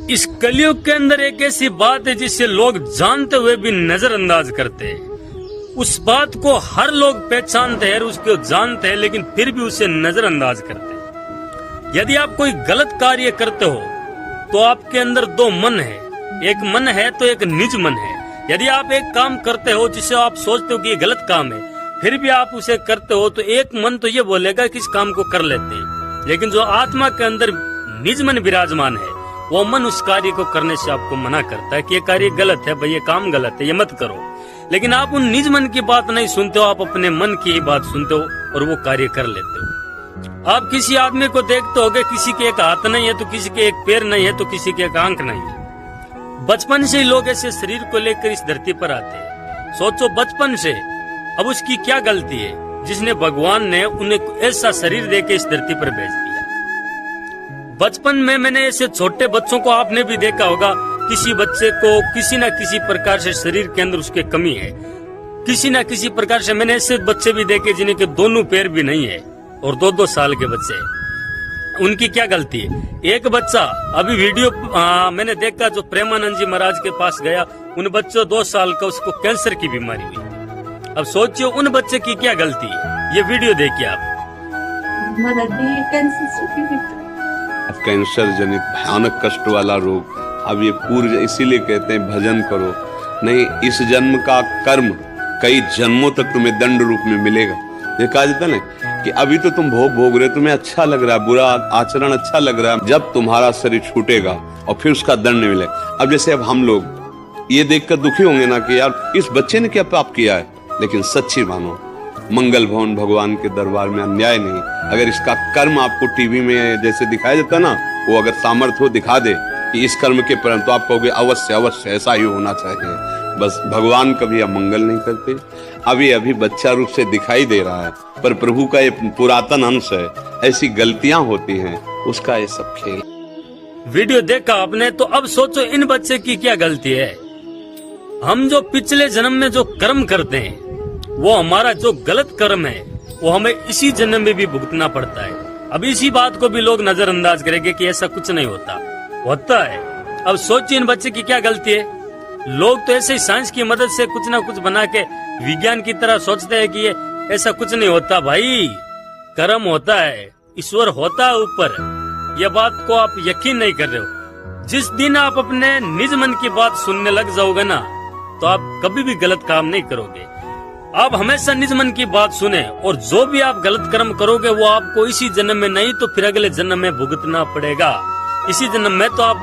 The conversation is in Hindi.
इस कलयुग के अंदर एक ऐसी बात है जिसे लोग जानते हुए भी नजरअंदाज करते हैं। उस बात को हर लोग पहचानते हैं, उसको जानते हैं, लेकिन फिर भी उसे नजरअंदाज करते हैं। यदि आप कोई गलत कार्य करते हो तो आपके अंदर दो मन है, एक मन है तो एक निज मन है। यदि आप एक काम करते हो जिसे आप सोचते हो कि ये गलत काम है, फिर भी आप उसे करते हो, तो एक मन तो ये बोलेगा कि इस काम को कर लेते हैं, लेकिन जो आत्मा के अंदर निज मन विराजमान है, वो मन उस कार्य को करने से आपको मना करता है कि ये कार्य गलत है, भाई ये काम गलत है, ये मत करो। लेकिन आप उन निज मन की बात नहीं सुनते हो, आप अपने मन की ही बात सुनते हो और वो कार्य कर लेते हो। आप किसी आदमी को देखते होगे, किसी के एक हाथ नहीं है तो किसी के एक पैर नहीं है तो किसी के एक आंख नहीं है। बचपन से ही लोग ऐसे शरीर को लेकर इस धरती पर आते हैं। सोचो बचपन से, अब उसकी क्या गलती है जिसने भगवान ने उन्हें ऐसा शरीर देके इस धरती पर भेज दिया। बचपन में मैंने ऐसे छोटे बच्चों को आपने भी देखा होगा, किसी बच्चे को किसी न किसी प्रकार से शरीर के अंदर उसके कमी है, किसी न किसी प्रकार से। मैंने ऐसे बच्चे भी देखे जिन्हें के दोनों पैर भी नहीं है और 2-2 साल के बच्चे। उनकी क्या गलती है? एक बच्चा अभी वीडियो मैंने देखा जो प्रेमानंद जी महाराज के पास गया, उन बच्चों 2 साल का उसको कैंसर की बीमारी हुई। अब सोचिए उन बच्चे की क्या गलती है। ये वीडियो देखिए आप। कैंसर जनित भयानक कष्ट वाला रोग। अब ये पूर्व इसीलिए कहते हैं भजन करो, नहीं इस जन्म का कर्म कई जन्मों तक तुम्हें दंड रूप में मिलेगा। देखा जाता ना कि अभी तो तुम भोग भोग रहे, तुम्हें अच्छा लग रहा है, बुरा आचरण अच्छा लग रहा है, जब तुम्हारा शरीर छूटेगा और फिर उसका दंड मिलेगा। अब जैसे अब हम लोग ये देखकर दुखी होंगे ना कि यार इस बच्चे ने क्या पाप किया है, लेकिन सच्ची मानो मंगल भवन भगवान के दरबार में अन्याय नहीं। अगर इसका कर्म आपको टीवी में जैसे दिखाया जाता ना, वो अगर सामर्थ्य हो दिखा दे कि इस कर्म के परिणाम, तो आप कहोगे अवश्य अवश्य ऐसा ही होना चाहिए। बस भगवान कभी अमंगल नहीं करते। अभी बच्चा रूप से दिखाई दे रहा है, पर प्रभु का ये पुरातन अंश है। ऐसी गलतियां होती हैं, उसका ये सब खेल। वीडियो देखा आपने, तो अब सोचो इन बच्चे की क्या गलती है। हम जो पिछले जन्म में जो कर्म करते हैं, वो हमारा जो गलत कर्म है वो हमें इसी जन्म में भी भुगतना पड़ता है। अब इसी बात को भी लोग नजरअंदाज करेंगे कि ऐसा कुछ नहीं होता है। अब सोचिए इन बच्चे की क्या गलती है। लोग तो ऐसे ही साइंस की मदद से कुछ ना कुछ बना के विज्ञान की तरह सोचते हैं कि ये ऐसा कुछ नहीं होता। भाई कर्म होता है, ईश्वर होता है ऊपर। ये बात को आप यकीन नहीं कर रहे हो। जिस दिन आप अपने निज मन की बात सुनने लग जाओगे ना, तो आप कभी भी गलत काम नहीं करोगे। आप हमेशा निज मन की बात सुने, और जो भी आप गलत कर्म करोगे वो आपको इसी जन्म में नहीं तो फिर अगले जन्म में भुगतना पड़ेगा। इसी जन्म में तो आप